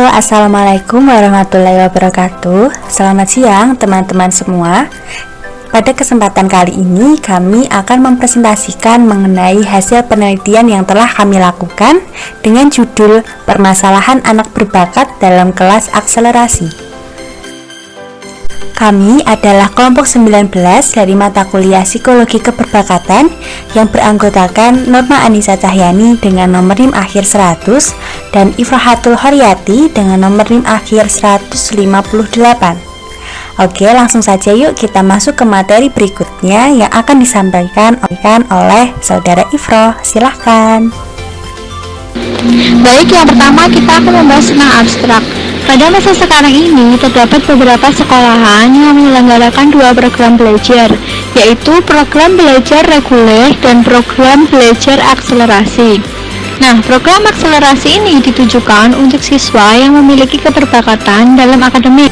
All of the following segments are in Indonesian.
Halo, Assalamualaikum warahmatullahi wabarakatuh. Selamat siang teman-teman semua. Pada kesempatan kali ini kami akan mempresentasikan mengenai hasil penelitian yang telah kami lakukan dengan judul Permasalahan Anak Berbakat dalam Kelas Akselerasi. Kami adalah kelompok 19 dari mata kuliah Psikologi Keperbakatan yang beranggotakan Norma Anissa Cahyani dengan nomor NIM akhir 100 dan Ifrahatul Horyati dengan nomor NIM akhir 158. Oke, langsung saja yuk kita masuk ke materi berikutnya yang akan disampaikan oleh Saudara Ifro. Silahkan. Baik, yang pertama kita akan membahas tentang abstrak. Pada masa sekarang ini, terdapat beberapa sekolahan yang menyelenggarakan dua program belajar, yaitu program belajar reguler dan program belajar akselerasi. Nah, program akselerasi ini ditujukan untuk siswa yang memiliki keberbakatan dalam akademik.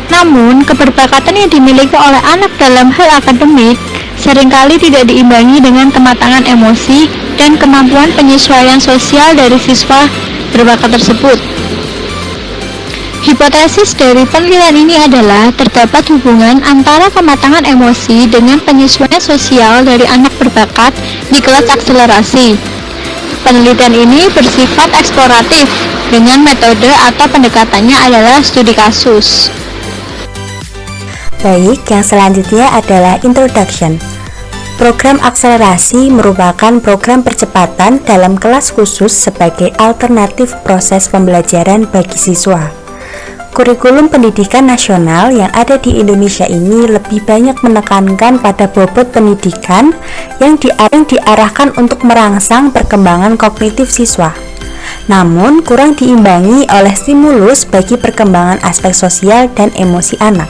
Namun, keberbakatan yang dimiliki oleh anak dalam hal akademik seringkali tidak diimbangi dengan kematangan emosi dan kemampuan penyesuaian sosial dari siswa berbakat tersebut. Hipotesis dari penelitian ini adalah terdapat hubungan antara kematangan emosi dengan penyesuaian sosial dari anak berbakat di kelas akselerasi. Penelitian ini bersifat eksploratif dengan metode atau pendekatannya adalah studi kasus. Baik, yang selanjutnya adalah introduction. Program akselerasi merupakan program percepatan dalam kelas khusus sebagai alternatif proses pembelajaran bagi siswa. Kurikulum pendidikan nasional yang ada di Indonesia ini lebih banyak menekankan pada bobot pendidikan yang diarahkan untuk merangsang perkembangan kognitif siswa. Namun, kurang diimbangi oleh stimulus bagi perkembangan aspek sosial dan emosi anak.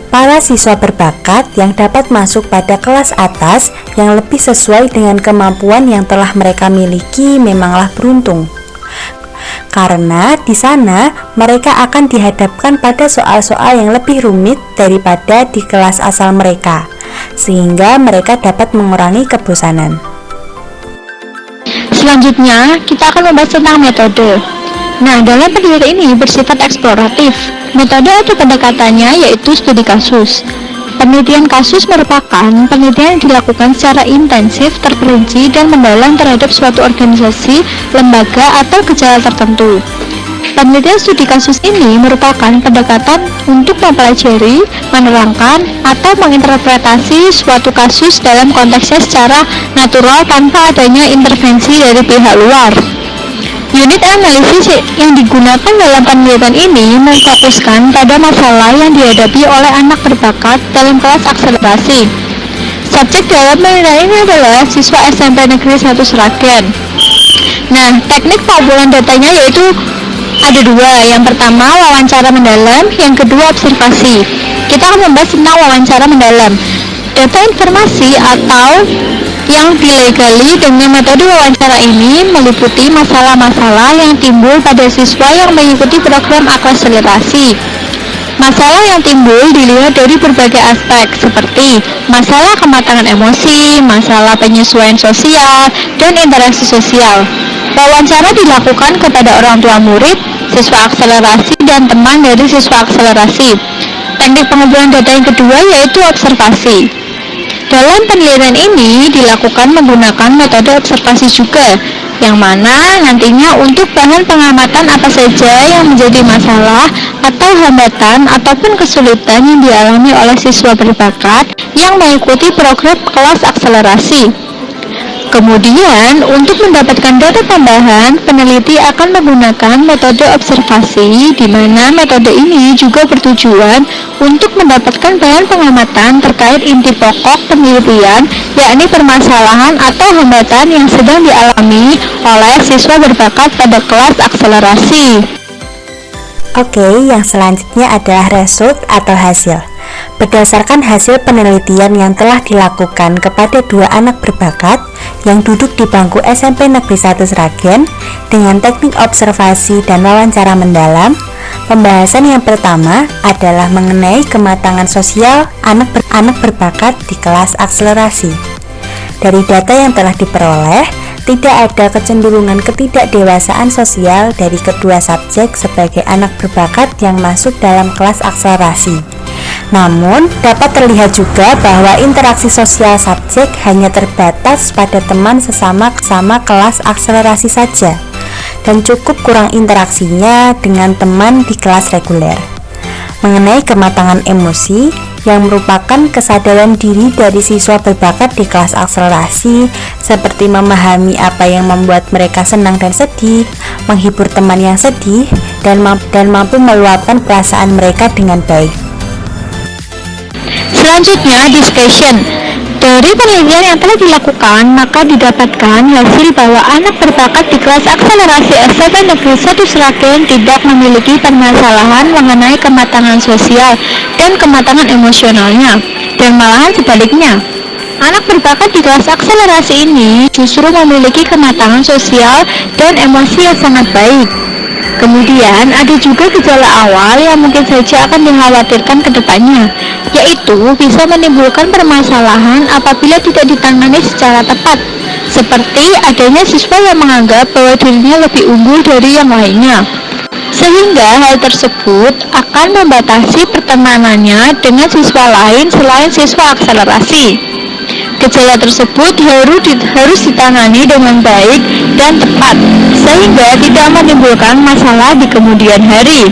Para siswa berbakat yang dapat masuk pada kelas atas yang lebih sesuai dengan kemampuan yang telah mereka miliki memanglah beruntung. Karena di sana mereka akan dihadapkan pada soal-soal yang lebih rumit daripada di kelas asal mereka, sehingga mereka dapat mengurangi kebosanan. Selanjutnya, kita akan membahas tentang metode. Nah, dalam penelitian ini bersifat eksploratif. Metode atau pendekatannya yaitu studi kasus. Penelitian kasus merupakan penelitian yang dilakukan secara intensif, terperinci, dan mendalam terhadap suatu organisasi, lembaga, atau gejala tertentu. Penelitian studi kasus ini merupakan pendekatan untuk mempelajari, menerangkan, atau menginterpretasi suatu kasus dalam konteksnya secara natural tanpa adanya intervensi dari pihak luar. Unit analisis yang digunakan dalam penelitian ini memfokuskan pada masalah yang dihadapi oleh anak berbakat dalam kelas akselerasi. Subjek dalam penelitian ini adalah siswa SMP Negeri 1 Sragen. Nah, teknik pengumpulan datanya yaitu ada dua. Yang pertama wawancara mendalam, yang kedua observasi. Kita akan membahas tentang wawancara mendalam. Data informasi atau yang digali dengan metode wawancara ini meliputi masalah-masalah yang timbul pada siswa yang mengikuti program akselerasi. Masalah yang timbul dilihat dari berbagai aspek seperti masalah kematangan emosi, masalah penyesuaian sosial, dan interaksi sosial. Wawancara dilakukan kepada orang tua murid, siswa akselerasi, dan teman dari siswa akselerasi. Teknik pengumpulan data yang kedua yaitu observasi. Dalam penelitian ini dilakukan menggunakan metode observasi juga, yang mana nantinya untuk bahan pengamatan apa saja yang menjadi masalah atau hambatan ataupun kesulitan yang dialami oleh siswa berbakat yang mengikuti program kelas akselerasi. Kemudian, untuk mendapatkan data tambahan, peneliti akan menggunakan metode observasi, di mana metode ini juga bertujuan untuk mendapatkan bahan pengamatan terkait inti pokok penelitian, yakni permasalahan atau hambatan yang sedang dialami oleh siswa berbakat pada kelas akselerasi. Oke, yang selanjutnya adalah result atau hasil. Berdasarkan hasil penelitian yang telah dilakukan kepada dua anak berbakat yang duduk di bangku SMP Negeri 1 Sragen dengan teknik observasi dan wawancara mendalam, pembahasan yang pertama adalah mengenai kematangan sosial anak berbakat di kelas akselerasi. Dari data yang telah diperoleh, tidak ada kecenderungan ketidakdewasaan sosial dari kedua subjek sebagai anak berbakat yang masuk dalam kelas akselerasi. Namun, dapat terlihat juga bahwa interaksi sosial subjek hanya terbatas pada teman sesama kelas akselerasi saja, dan cukup kurang interaksinya dengan teman di kelas reguler. Mengenai kematangan emosi, yang merupakan kesadaran diri dari siswa berbakat di kelas akselerasi, seperti memahami apa yang membuat mereka senang dan sedih, menghibur teman yang sedih, dan mampu meluapkan perasaan mereka dengan baik. Selanjutnya, discussion. Dari penelitian yang telah dilakukan, maka didapatkan hasil bahwa anak berbakat di kelas akselerasi S1 Negeri 1 Sragen tidak memiliki permasalahan mengenai kematangan sosial dan kematangan emosionalnya, dan malahan sebaliknya. Anak berbakat di kelas akselerasi ini justru memiliki kematangan sosial dan emosi yang sangat baik. Kemudian ada juga gejala awal yang mungkin saja akan dikhawatirkan ke depannya, yaitu bisa menimbulkan permasalahan apabila tidak ditangani secara tepat, seperti adanya siswa yang menganggap bahwa dirinya lebih unggul dari yang lainnya, sehingga hal tersebut akan membatasi pertemanannya dengan siswa lain selain siswa akselerasi. Gejala tersebut harus ditangani dengan baik dan tepat, sehingga tidak menimbulkan masalah di kemudian hari.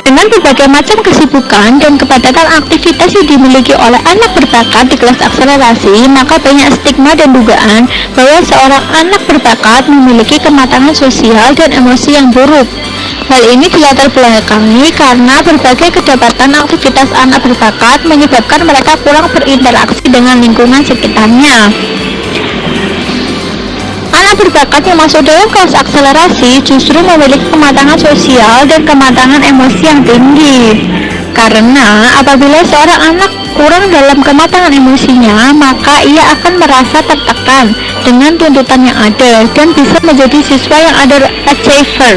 Dengan berbagai macam kesibukan dan kepadatan aktivitas yang dimiliki oleh anak berbakat di kelas akselerasi, maka banyak stigma dan dugaan bahwa seorang anak berbakat memiliki kematangan sosial dan emosi yang buruk. Hal ini dilatar belakangi karena berbagai kedapatan aktivitas anak berbakat menyebabkan mereka kurang berinteraksi dengan lingkungan sekitarnya. Anak berbakat yang masuk dalam kelas akselerasi justru memiliki kematangan sosial dan kematangan emosi yang tinggi. Karena apabila seorang anak kurang dalam kematangan emosinya, maka ia akan merasa tertekan dengan tuntutan yang ada dan bisa menjadi siswa yang underachiever.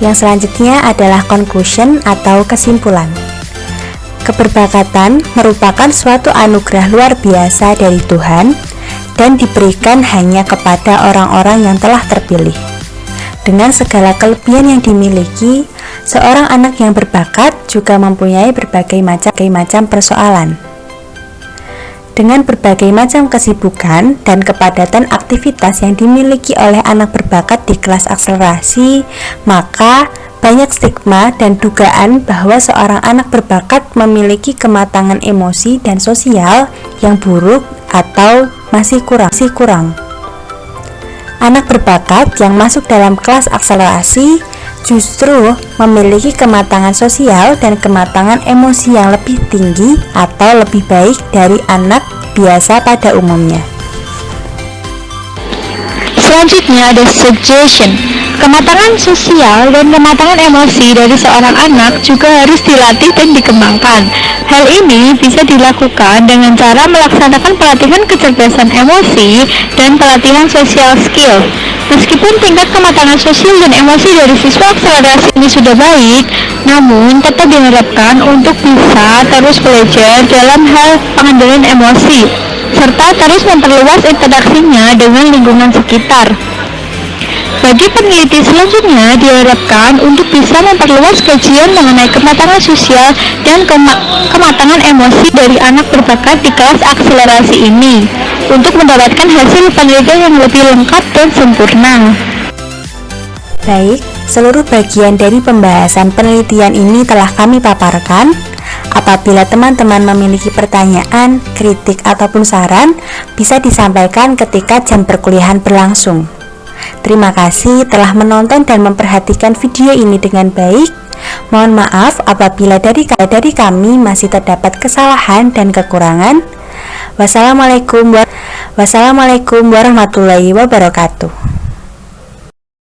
Yang selanjutnya adalah conclusion atau kesimpulan. Keberbakatan merupakan suatu anugerah luar biasa dari Tuhan dan diberikan hanya kepada orang-orang yang telah terpilih. Dengan segala kelebihan yang dimiliki, seorang anak yang berbakat juga mempunyai berbagai macam persoalan. Dengan berbagai macam kesibukan dan kepadatan aktivitas yang dimiliki oleh anak berbakat di kelas akselerasi, maka banyak stigma dan dugaan bahwa seorang anak berbakat memiliki kematangan emosi dan sosial yang buruk atau masih kurang. Anak berbakat yang masuk dalam kelas akselerasi justru memiliki kematangan sosial dan kematangan emosi yang lebih tinggi atau lebih baik dari anak biasa pada umumnya. Selanjutnya ada suggestion. Kematangan sosial dan kematangan emosi dari seorang anak juga harus dilatih dan dikembangkan. Hal ini bisa dilakukan dengan cara melaksanakan pelatihan kecerdasan emosi dan pelatihan social skill. Meskipun tingkat kematangan sosial dan emosi dari siswa akselerasi ini sudah baik, namun tetap diharapkan untuk bisa terus belajar dalam hal pengendalian emosi, serta terus memperluas interaksinya dengan lingkungan sekitar. Bagi peneliti selanjutnya diharapkan untuk bisa memperluas kajian mengenai kematangan sosial dan kematangan emosi dari anak berbakat di kelas akselerasi ini untuk mendapatkan hasil penelitian yang lebih lengkap dan sempurna. Baik, seluruh bagian dari pembahasan penelitian ini telah kami paparkan. Apabila teman-teman memiliki pertanyaan, kritik, ataupun saran, bisa disampaikan ketika jam perkuliahan berlangsung. Terima kasih telah menonton dan memperhatikan video ini dengan baik. Mohon maaf apabila dari kami masih terdapat kesalahan dan kekurangan. Wassalamualaikum warahmatullahi wabarakatuh.